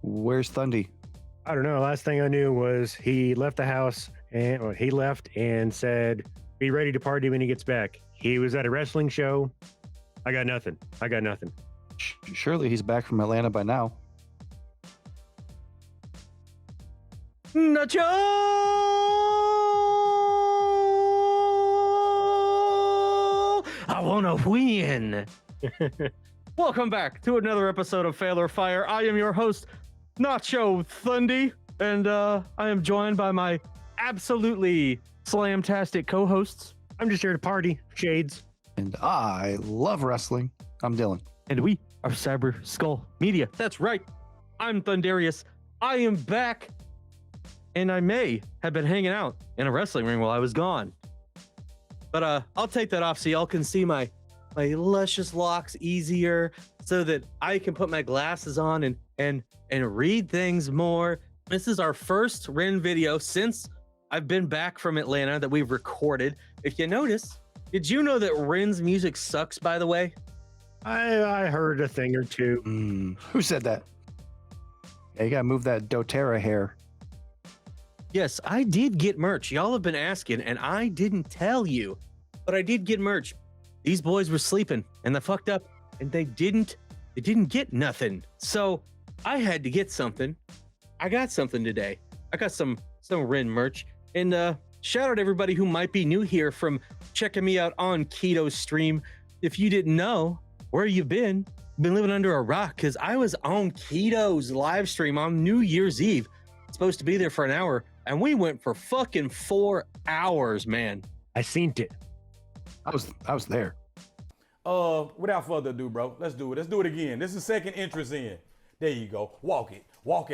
Where's Thundy? I don't know. Last thing I knew was he left the house and he left and said, be ready to party when he gets back. He was at a wrestling show. I got nothing. Surely he's back from Atlanta by now. Nacho! I want to win. Welcome back to another episode of Fail or Fire. I am your host, Nacho Thundy, and I am joined by my absolutely slamtastic co-hosts. I'm just here to party, Shades. And I love wrestling. I'm Dylan. And we are Cyber Skull Media. That's right. I'm Thunderius. I am back. And I may have been hanging out in a wrestling ring while I was gone. But I'll take that off so y'all can see my luscious locks easier, so that I can put my glasses on and read things more. This is our first Ren video since I've been back from Atlanta that we've recorded. If you notice, did you know that Ren's music sucks, by the way? I heard a thing or two. Who said that? Yeah, you gotta move that doTERRA hair. Yes, I did get merch. Y'all have been asking, and I didn't tell you, but I did get merch. These boys were sleeping, and they fucked up, and they didn't get nothing. So I had to get something. I got something today. I got some Ren merch, and shout out to everybody who might be new here from checking me out on Keto's stream. If you didn't know, where you been living under a rock, because I was on Keto's live stream on New Year's Eve. Supposed to be there for an hour, and we went for fucking 4 hours, man. I seen it. I was there. Without further ado, bro, let's do it. Let's do it again. This is second entrance in. There you go. Walk it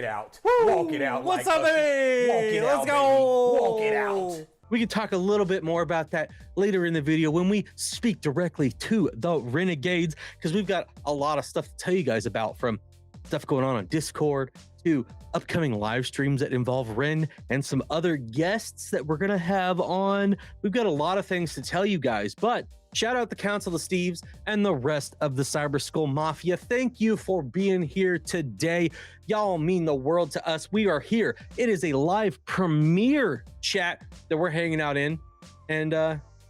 out. Woo! Walk it out. What's like up, baby? Walk it Let's out, go. baby. Walk it out. We can talk a little bit more about that later in the video when we speak directly to the Renegades, because we've got a lot of stuff to tell you guys about, from stuff going on Discord to upcoming live streams that involve Ren and some other guests that we're gonna have on. We've got a lot of things to tell you guys, but shout out the Council of Steves and the rest of the Cyber Skull Mafia. Thank you for being here today. Y'all mean the world to us. We are here. It is a live premiere chat that we're hanging out in, and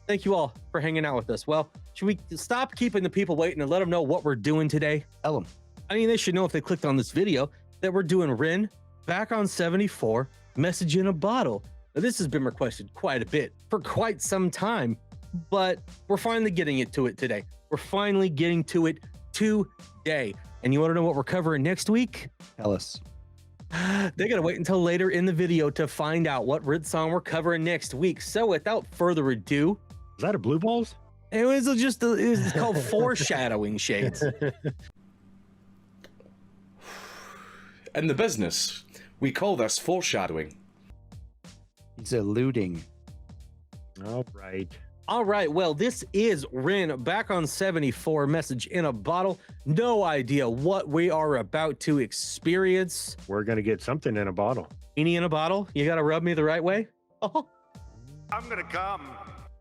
thank you all for hanging out with us. Well, should we stop keeping the people waiting and let them know what we're doing today? Tell them. I mean, they should know if they clicked on this video that we're doing Ren back on 74 message in a bottle. Now, this has been requested quite a bit for quite some time, but we're finally getting to it today. We're finally getting to it today. And you want to know what we're covering next week? Tell us. They gotta wait until later in the video to find out what Red song we're covering next week. So without further ado, Is that a blue balls? it's called foreshadowing, Shades. In the business, we call this foreshadowing. He's alluding. All right. All right, well, this is Ren back on 74 message in a bottle. No idea what we are about to experience. We're going to get something in a bottle. Genie in a bottle? You gotta rub me the right way? Oh, I'm gonna come.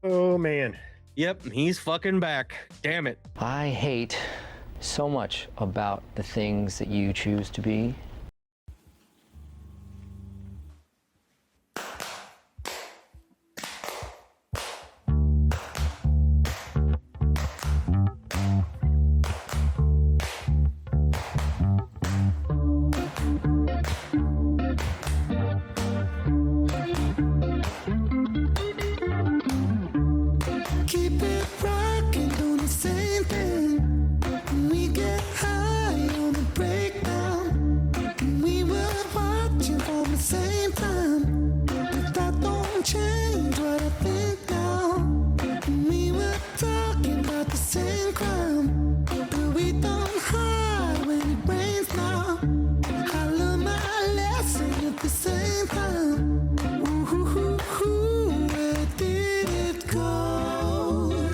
Oh, man. yep, he's fucking back. Damn it. I hate so much about the things that you choose to be. Keep it rocking, doing the same thing. We get high on the breakdown. We were watching for the same time. But that don't change what I think now. We were talking about the same crime. But we don't hide when it rains now. I learned my lesson at the same time. Where did it go?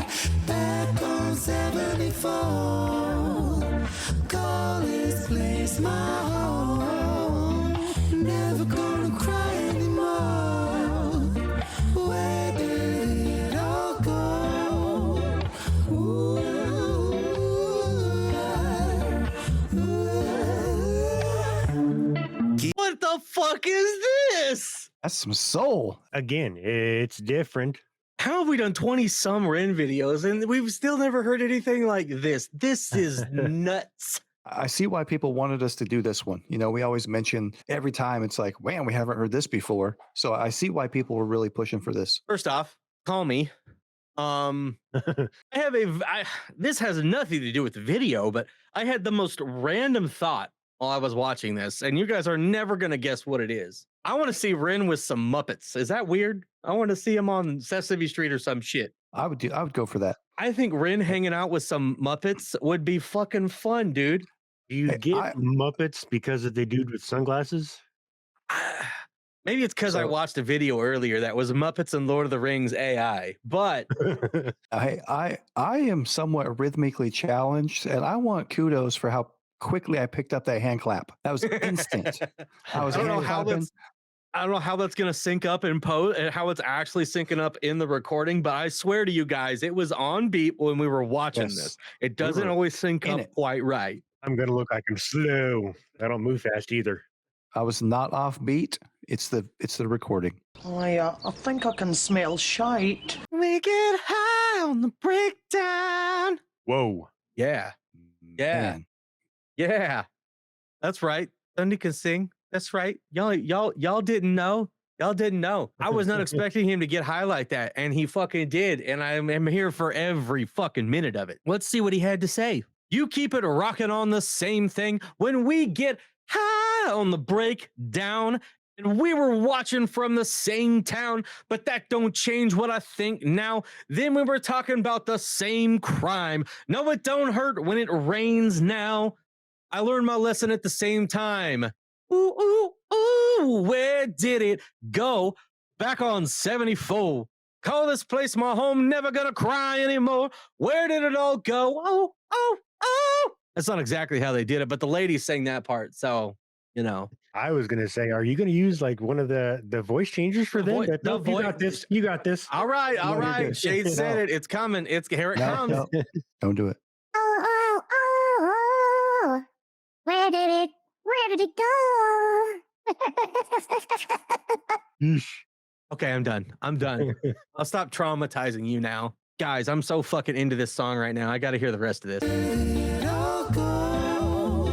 Back on 74. Call this place my home. Never gonna cry anymore. Where did it all go? fuck is this? That's some soul. Again, it's different. How have we done 20 some Ren videos and we've still never heard anything like this? This is nuts. I see why people wanted us to do this one. You know, we always mention every time it's like, man, we haven't heard this before. So I see why people were really pushing for this. First off, call me. This has nothing to do with the video, but I had the most random thought while I was watching this, and you guys are never gonna guess what it is. I want to see Ren with some Muppets. Is that weird? I want to see him on Sesame Street or some shit. I would go for that. I think Ren hanging out with some Muppets would be fucking fun, dude. Do you Hey, get Muppets because of the dude with sunglasses? Maybe it's because I So- watched a video earlier that was Muppets and Lord of the Rings AI, but I am somewhat rhythmically challenged, and I want kudos for how quickly I picked up that hand clap. That was instant. I was I don't know hand how clapping. that's gonna sync up in post and how it's actually syncing up in the recording, but I swear to you guys, it was on beat when we were watching Yes. this. It doesn't were always sync in up it. quite right. I'm gonna look like I'm slow. I don't move fast either. I was not off beat. It's the recording. I think I can smell shite. We get high on the breakdown. Whoa. Yeah, Yeah. Man. yeah, that's right. Thundy can sing. That's right. Y'all didn't know. Y'all didn't know. I was not expecting him to get high like that, and he fucking did. And I'm here for every fucking minute of it. Let's see what he had to say. You keep it rocking on the same thing when we get high on the breakdown. And we were watching from the same town, but that don't change what I think now. Then we were talking about the same crime. No, it don't hurt when it rains now. I learned my lesson at the same time. Ooh, ooh, ooh, where did it go? Back on 74. Call this place my home, never gonna cry anymore. Where did it all go? Oh, oh, oh. That's not exactly how they did it, but the lady sang that part, so, you know. I was gonna say, are you gonna use like one of the voice changers for The them? voi- That, the no, you voi- got this. You got this. All right, all No, you're right. good. Shade said No. it. It's coming. Here it No, comes. no, don't do it. Oh, where did it go? Yeesh. Okay, I'm done. I'll stop traumatizing you now. Guys, I'm so fucking into this song right now. I got to hear the rest of this. It all go.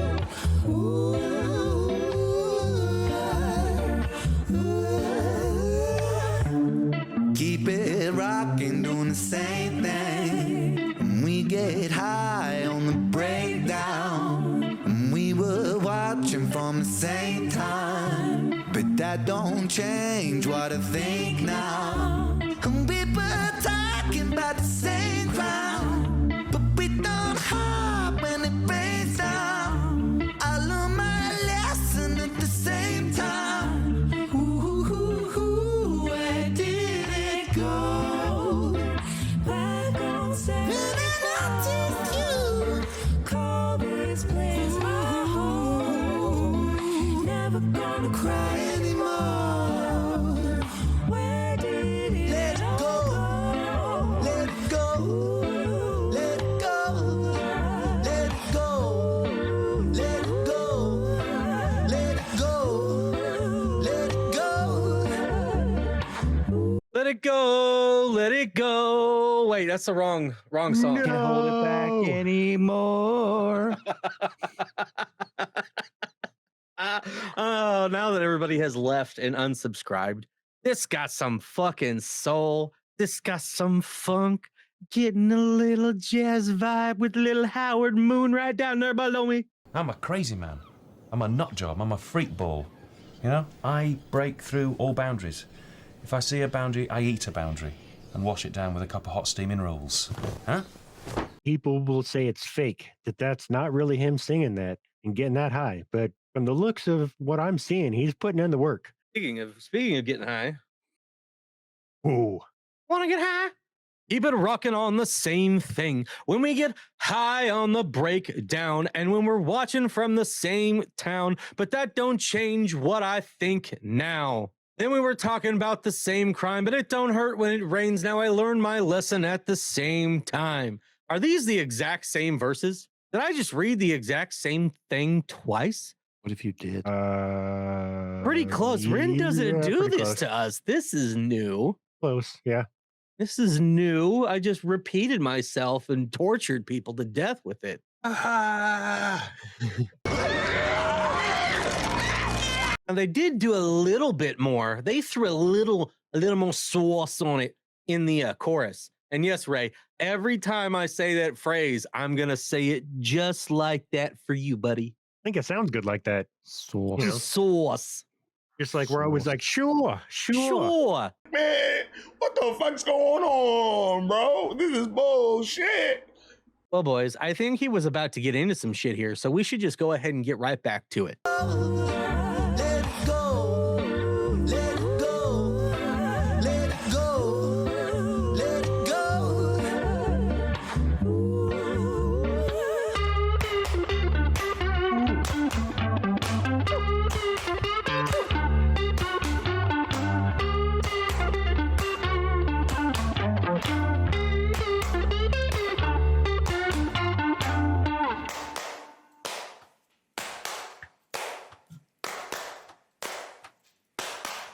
Keep it rocking, doing the same thing. And we get high on the breakdown. And we were watching from the same time. But that don't change what I think now. And we were talking about the same crowd. But we don't hop when it rains down. I learned my lesson at the same time. Ooh, where did it go? Back on you. Call this place my home. Never gonna cry anymore. Where did it let it go? Let it go. Let it go. Let it go. Let it go. Let it go. Let it go. Let it go. Let it go. Wait, that's the wrong song. Can't hold it back No. anymore. Oh, now that everybody has left and unsubscribed, this got some fucking soul. This got some funk. Getting a little jazz vibe with little Howard Moon right down there below me. I'm a crazy man. I'm a nut job. I'm a freak ball. You know, I break through all boundaries. If I see a boundary, I eat a boundary and wash it down with a cup of hot steaming rolls. Huh? People will say it's fake, that's not really him singing that and getting that high. But from the looks of what I'm seeing, he's putting in the work. Speaking of getting high, Ooh. wanna get high? Keep it rocking on the same thing. When we get high on the breakdown and when we're watching from the same town, but that don't change what I think now. Then we were talking about the same crime, but it don't hurt when it rains. Now I learned my lesson at the same time. Are these the exact same verses? Did I just read the exact same thing twice? What if you did? Pretty close. Rin doesn't yeah, do pretty this close. to us. This is new. Close, yeah. This is new. I just repeated myself and tortured people to death with it. And they did do a little bit more. They threw a little more sauce on it in the chorus. And yes, Ray, every time I say that phrase, I'm gonna say it just like that for you, buddy. I think it sounds good like that. Sauce. You know, Sauce. just like we're always Sauce. like, sure. Sure. Man, what the fuck's going on, bro? This is bullshit. Well, boys, I think he was about to get into some shit here, so we should just go ahead and get right back to it. Let it go, let it go, let it go, let it go.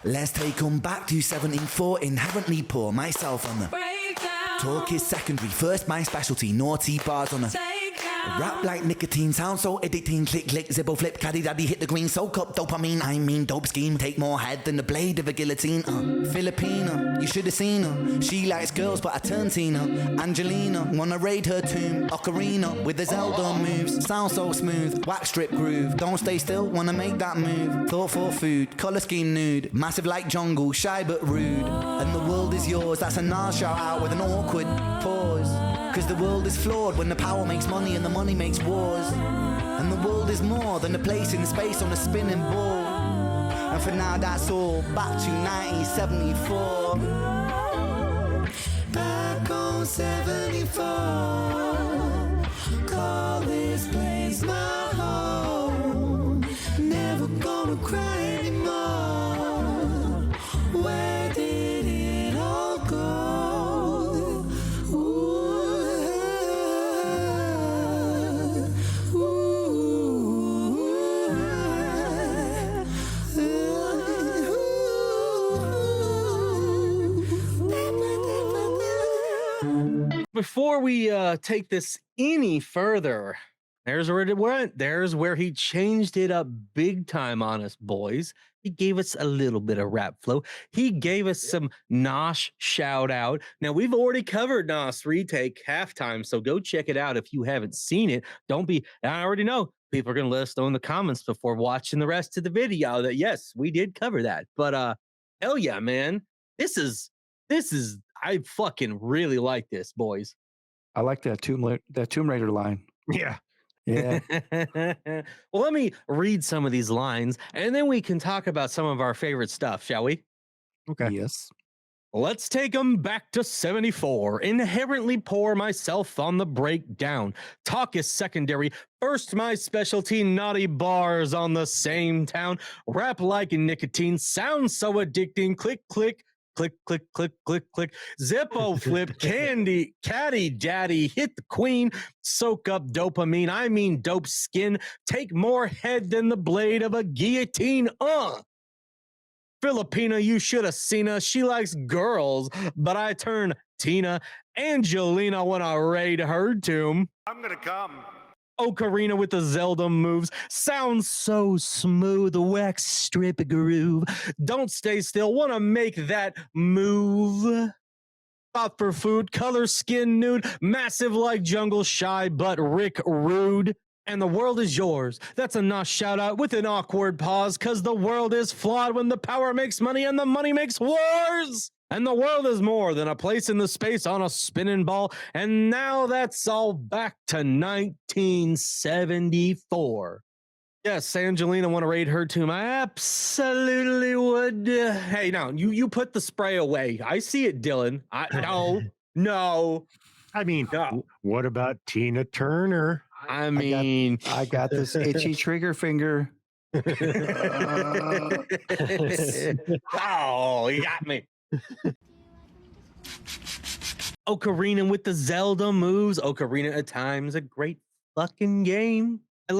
Let's take 'em back to 74, inherently poor, myself on the talk is secondary, first my specialty, naughty bars on a rap like nicotine, sound so addicting, click click, zibble flip, caddy daddy hit the green, soak up dopamine, I mean dope scheme, take more head than the blade of a guillotine, Filipina, you should have seen her, she likes girls but I turn Tina, Angelina, wanna raid her tomb, Ocarina, with the Zelda moves, sound so smooth, wax strip groove, don't stay still, wanna make that move, thought for food, colour scheme nude, massive like jungle, shy but rude, and the world is yours, that's a Nas shout out with an awkward pause. Cause the world is flawed when the power makes money and the money makes wars. And the world is more than a place in space on a spinning ball. And for now that's all, back to 1974. Back on 74. Call this place my home. Never gonna cry anymore. Where did it all go? Before we take this any further, there's where it went. There's where he changed it up big time on us, boys. He gave us a little bit of rap flow. He gave us some Nosh shout out. Now, we've already covered Nos Retake halftime, so go check it out if you haven't seen it. Don't be, I already know people are going to let us know in the comments before watching the rest of the video that, yes, we did cover that. But hell yeah, man. This is, I fucking really like this, boys. I like that Tomb Raider line. Yeah. Yeah. Well, let me read some of these lines and then we can talk about some of our favorite stuff, shall we? Okay. Yes. Let's take them back to 74. Inherently poor, myself on the breakdown. Talk is secondary. First, my specialty, naughty bars on the same town. Rap like nicotine, sounds so addicting. Click, click. Click, click, click, click, click. Zippo flip, candy, caddy, daddy, hit the queen, soak up dopamine. I mean, dope skin. Take more head than the blade of a guillotine. Filipina, you should have seen her. She likes girls, but I turn Tina. Angelina when I raid her tomb. I'm gonna come. Ocarina with the Zelda moves. Sounds so smooth. Wax strip groove. Don't stay still. Wanna make that move. Thought for food. Color skin nude. Massive like jungle shy, but Rick rude. And the world is yours. That's a Nosh shout out with an awkward pause. Cause the world is flawed when the power makes money and the money makes wars. And the world is more than a place in the space on a spinning ball. And now that's all back to 1974. Yes, Angelina want to raid her tomb. I absolutely would. Hey, no, you put the spray away. I see it, Dylan. No. I mean, No. what about Tina Turner? I mean, I got this itchy trigger finger. oh, you got me. Ocarina with the Zelda moves. Ocarina of Time's a great fucking game. I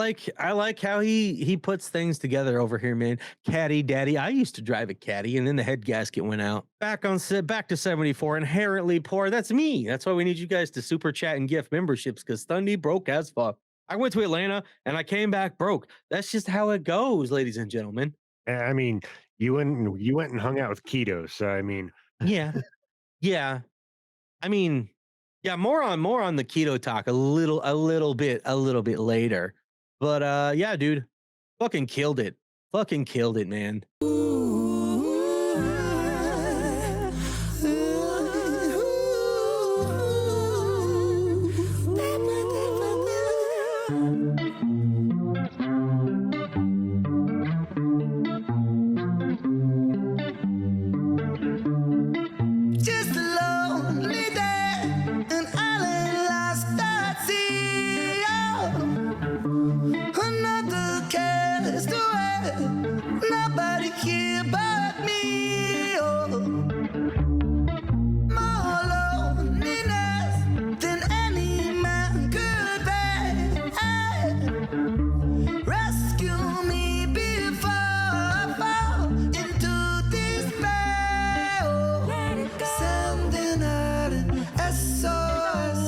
like how he puts things together over here, man. Caddy daddy. I used to drive a caddy, and then the head gasket went out. Back to 74. Inherently poor. That's me. That's why we need you guys to super chat and gift memberships, because Thundy broke as fuck. I went to Atlanta and I came back broke. That's just how it goes, ladies and gentlemen. I mean, you went and hung out with Keto, so I mean, Yeah. Yeah. I mean, yeah, more on the keto talk a little bit later. But yeah, dude, fucking killed it. Fucking killed it, man. Just a lonely day, an island lost at sea. Another cast away, nobody here but me. More loneliness than any man could bear. Rescue me before I fall into despair. Sending out an SOS.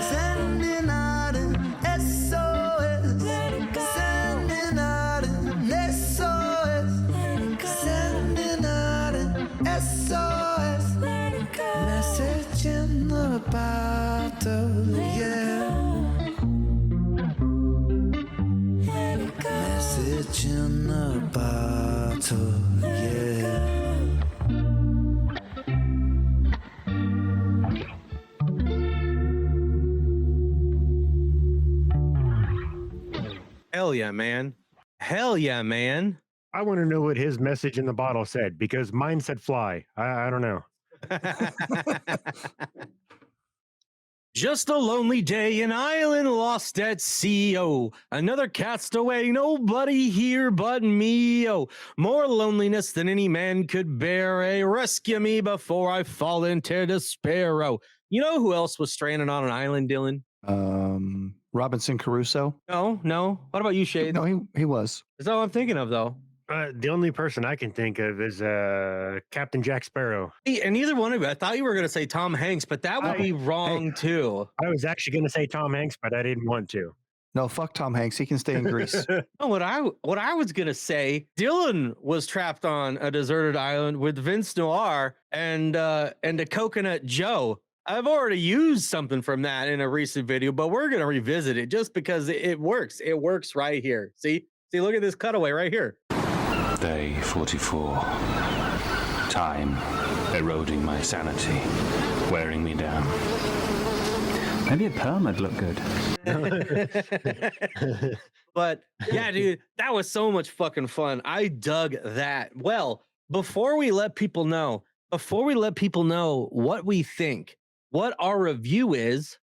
Sending out an SOS. Sending out an SOS. Sending out an SOS. Message in the bottle, yeah. Message in the bottle, yeah. Hell yeah, man. Hell yeah, man. I want to know what his message in the bottle said, because mine said fly. I don't know. Just a lonely day, an island lost at sea. Oh, another castaway, nobody here but me. Oh, more loneliness than any man could bear. Rescue me before I fall into despair. Oh, you know who else was stranded on an island, Dylan? Robinson Crusoe. No. What about you, Shade? No, he was. That's all I'm thinking of, though. The only person I can think of is Captain Jack Sparrow. Hey, and neither one of you, I thought you were going to say Tom Hanks, but that would be wrong, too. I was actually going to say Tom Hanks, but I didn't want to. No, fuck Tom Hanks. He can stay in Greece. No, what I was gonna say, Dylan was trapped on a deserted island with Vince Noir and a Coconut Joe. I've already used something from that in a recent video, but we're gonna revisit it just because it works. It works right here. See, look at this cutaway right here. Day 44. Time eroding my sanity, wearing me down. Maybe a perm would look good. But yeah, dude, that was so much fucking fun. I dug that. Well, before we let people know what we think, what our review is,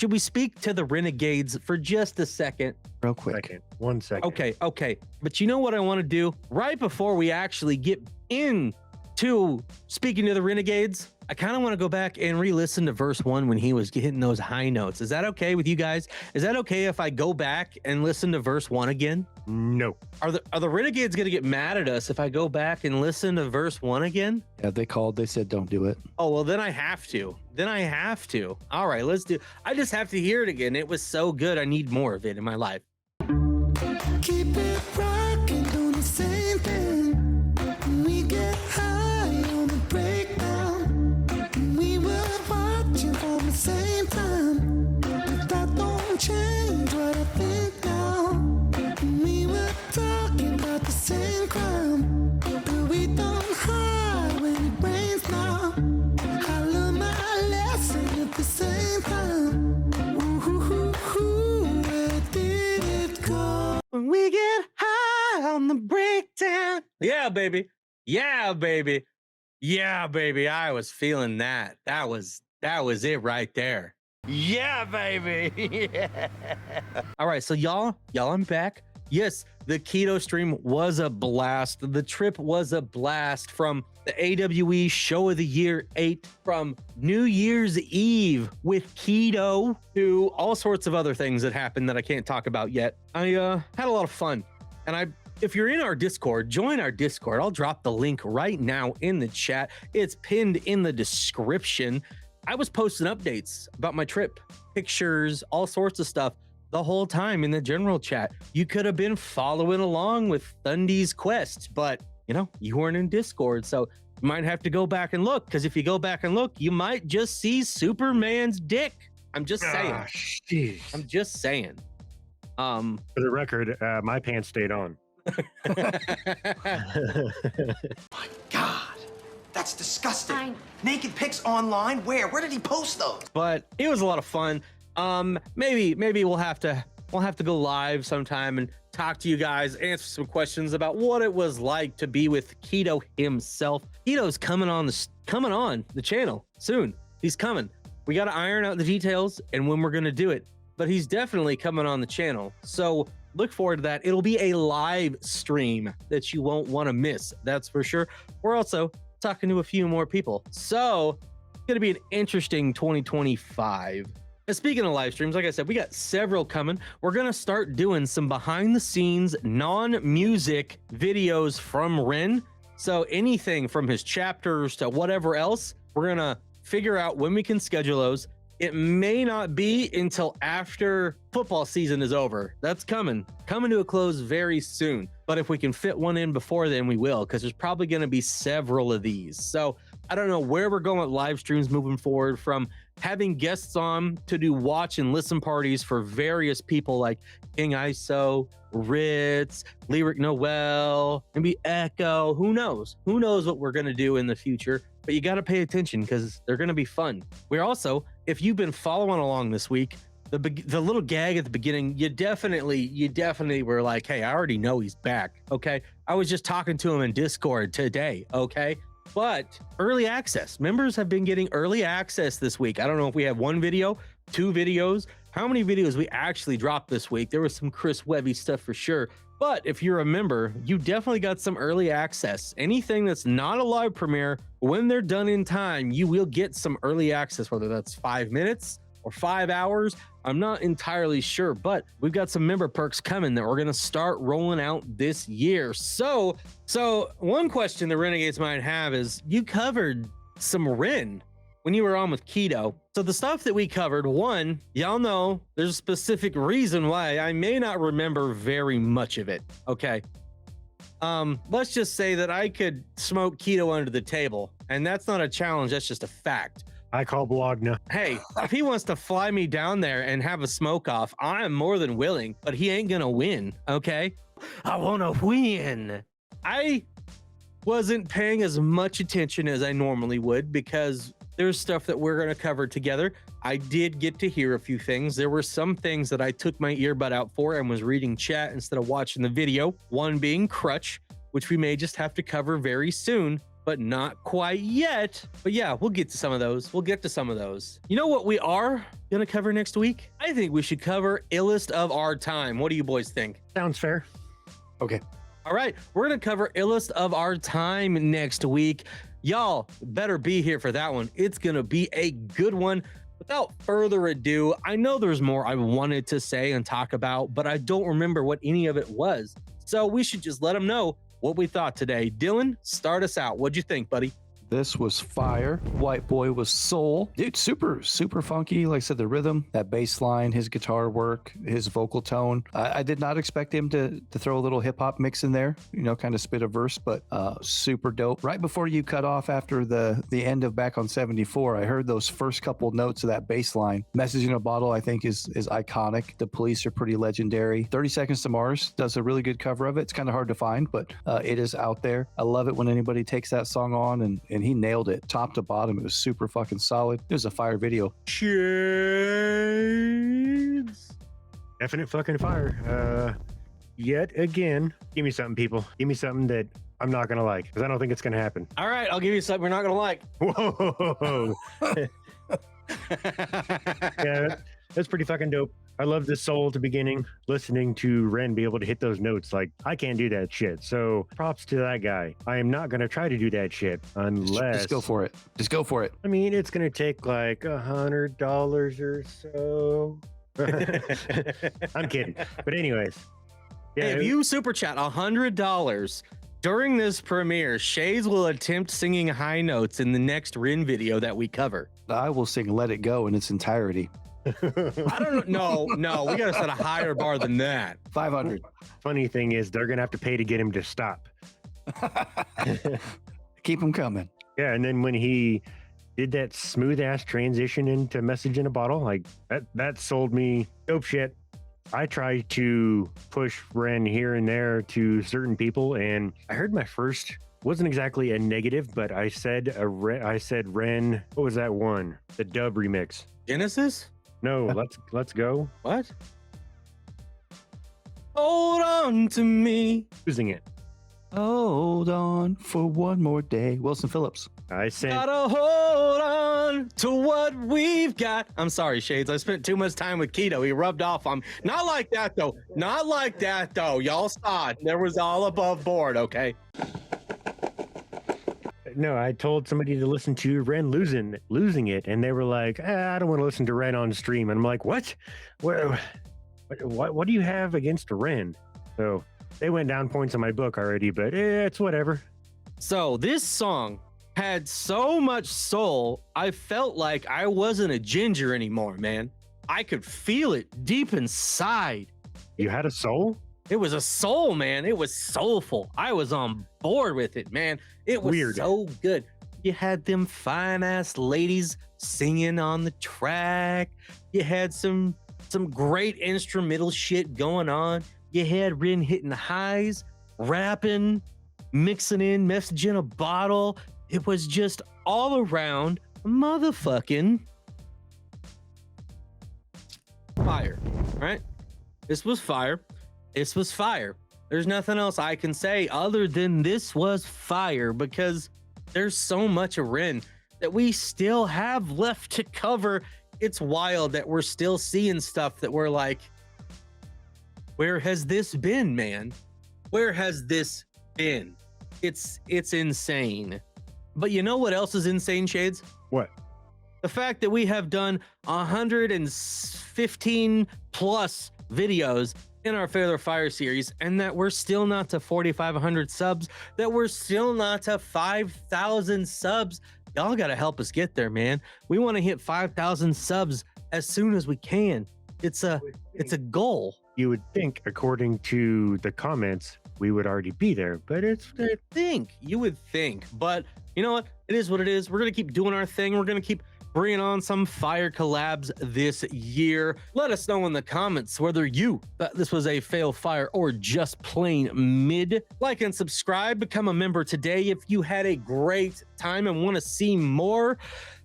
should we speak to the Renegades for just a second? Real quick. 1 second. Okay. But you know what I want to do? Right before we actually get into speaking to the Renegades, I kind of want to go back and re-listen to verse 1 when he was hitting those high notes. Is that okay with you guys? Is that okay if I go back and listen to verse 1 again? No. Are the Renegades going to get mad at us if I go back and listen to verse 1 again? Yeah, they said don't do it. Oh, well, then I have to. All right, let's do. I just have to hear it again. It was so good. I need more of it in my life. Keep it rocking, doing the same thing. We get high on the breakdown. We were watching from the same time. But that don't change what I think now. We were talking about the same crime. But we don't hide when it rains now. I learned my lesson at the same time. Where did it go? When we get high on the breakdown. Yeah, baby. I was feeling that. That was it right there. Yeah, baby. Yeah. All right, so y'all, I'm back. Yes, The keto stream was a blast. The trip was a blast, from the AWE Show of the Year 8, from New Year's Eve with keto, to all sorts of other things that happened that I can't talk about yet. I had a lot of fun. And if you're in our Discord, join our Discord. I'll drop the link right now in the chat. It's pinned in the description. I was posting updates about my trip, pictures, all sorts of stuff the whole time in the general chat. You could have been following along with Thundy's quest, but you weren't in Discord, so you might have to go back and look, because if you go back and look, you might just see Superman's dick. I'm just saying. I'm just saying. For the record, my pants stayed on. My God, that's disgusting. Naked pics online? Where did he post those? But it was a lot of fun. Maybe we'll have to go live sometime and talk to you guys, answer some questions about what it was like to be with Keto himself. Keto's coming on the channel soon. He's coming. We got to iron out the details and when we're going to do it, but he's definitely coming on the channel. So look forward to that. It'll be a live stream that you won't want to miss. That's for sure. We're also talking to a few more people. So it's going to be an interesting 2025. And speaking of live streams, like I said, we got several coming. We're going to start doing some behind the scenes non-music videos from Ren. So anything from his chapters to whatever else, we're going to figure out when we can schedule those. It may not be until after football season is over. That's coming to a close very soon. But if we can fit one in before then, we will, because there's probably going to be several of these. So I don't know where we're going with live streams moving forward, from having guests on to do watch and listen parties for various people like King ISO, Ritz, Lyric Noel, maybe Echo. Who knows what we're going to do in the future, but you got to pay attention because they're going to be fun. We're also, if you've been following along this week, the little gag at the beginning, you definitely were like, hey, I already know he's back. Okay. I was just talking to him in Discord today. Okay. But early access members have been getting early access this week. I don't know if we have one video, 2 videos, how many videos we actually dropped this week. There was some Chris Webby stuff for sure. But if you're a member, you definitely got some early access. Anything that's not a live premiere, when they're done in time, you will get some early access, whether that's 5 minutes or 5 hours. I'm not entirely sure, but we've got some member perks coming that we're going to start rolling out this year. So one question the Renegades might have is, you covered some Ren when you were on with Keto. So the stuff that we covered, one, y'all know there's a specific reason why I may not remember very much of it. Okay. Let's just say that I could smoke Keto under the table, and that's not a challenge. That's just a fact. I call Blogna. Hey, if he wants to fly me down there and have a smoke off, I'm more than willing, but he ain't gonna win, okay? I wanna win. I wasn't paying as much attention as I normally would because there's stuff that we're gonna cover together. I did get to hear a few things. There were some things that I took my earbud out for and was reading chat instead of watching the video. One being Crutch, which we may just have to cover very soon, but not quite yet. But yeah, we'll get to some of those. You know what we are gonna cover next week? I think we should cover Illest of Our Time. What do you boys think? Sounds fair. Okay. All right, we're gonna cover Illest of Our Time next week. Y'all better be here for that one. It's gonna be a good one. Without further ado, I know there's more I wanted to say and talk about, but I don't remember what any of it was. So we should just let them know what we thought today. Dylan, start us out. What'd you think, buddy? This was fire. White Boy was soul. Dude, super funky. Like I said, the rhythm, that bass line, his guitar work, his vocal tone. I did not expect him to throw a little hip hop mix in there, kind of spit a verse, but super dope. Right before you cut off after the end of Back on 74, I heard those first couple notes of that bass line. Message in a Bottle, I think, is iconic. The Police are pretty legendary. 30 Seconds to Mars does a really good cover of it. It's kind of hard to find, but it is out there. I love it when anybody takes that song on and he nailed it top to bottom. It was super fucking solid. It was a fire video. Shades. Definite fucking fire. Yet again, give me something, people. Give me something that I'm not gonna like, because I don't think it's gonna happen. All right, I'll give you something you're not gonna like. Whoa. Yeah, that's pretty fucking dope. I love the soul at the beginning, listening to Ren be able to hit those notes. Like, I can't do that shit. So props to that guy. I am not going to try to do that shit unless. Just go for it. Just go for it. I mean, it's going to take like $100 or so. I'm kidding. But anyways. Yeah, Hey, if you super chat $100 during this premiere, Shades will attempt singing high notes in the next Rin video that we cover. I will sing Let It Go in its entirety. I don't know. No, we got to set a higher bar than that. 500. Funny thing is, they're going to have to pay to get him to stop. Keep him coming. Yeah, and then when he did that smooth ass transition into Message in a Bottle, like that sold me dope shit. I try to push Ren here and there to certain people, and I heard my first wasn't exactly a negative, but I said Ren. What was that one? The dub remix. Genesis? No, let's go. What? Hold on to me. Losing it. Hold on for one more day. Wilson Phillips. I said. Gotta hold on to what we've got. I'm sorry, Shades. I spent too much time with Keto. He rubbed off on me. Not like that, though. Not like that, though. Y'all saw it. There was all above board, okay? No, I told somebody to listen to Ren losing it, and they were like, I don't want to listen to Ren on stream. And I'm like, what do you have against Ren? So they went down points on my book already, but it's whatever. So this song had so much soul, I felt like I wasn't a ginger anymore, man. I could feel it deep inside. You had a soul? It was a soul, man. It was soulful. I was on board with it, man. It was Weird. so good. You had them fine ass ladies singing on the track. You had some great instrumental shit going on. You had Rin hitting highs, rapping, mixing in Message in a Bottle. It was just all around motherfucking fire, right? This was fire. This was fire. There's nothing else I can say other than this was fire, because there's so much of Rin that we still have left to cover. It's wild that we're still seeing stuff that we're like, where has this been, man? Where has this been? It's insane. But you know what else is insane, Shades? What? The fact that we have done 115 plus videos in our Fair Fire series, and that we're still not to 4,500 subs, that we're still not to 5,000 subs. Y'all got to help us get there, man. We want to hit 5,000 subs as soon as we can. It's a goal. You would think, according to the comments, we would already be there, but You would think, but you know what? It is what it is. We're going to keep doing our thing. We're going to keep bringing on some fire collabs this year. Let us know in the comments whether you thought this was a fail fire or just plain mid. Like and subscribe, become a member today if you had a great time and want to see more,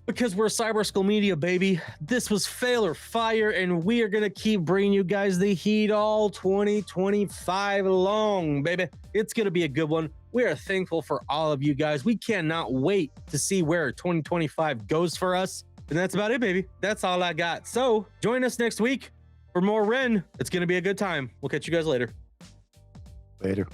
because we're Cyber Skull Media, baby. This was Fail or Fire, and we are going to keep bringing you guys the heat all 2025 long, baby. It's going to be a good one. We are thankful for all of you guys. We cannot wait to see where 2025 goes for us. And that's about it, baby. That's all I got. So join us next week for more Ren. It's going to be a good time. We'll catch you guys later. Later.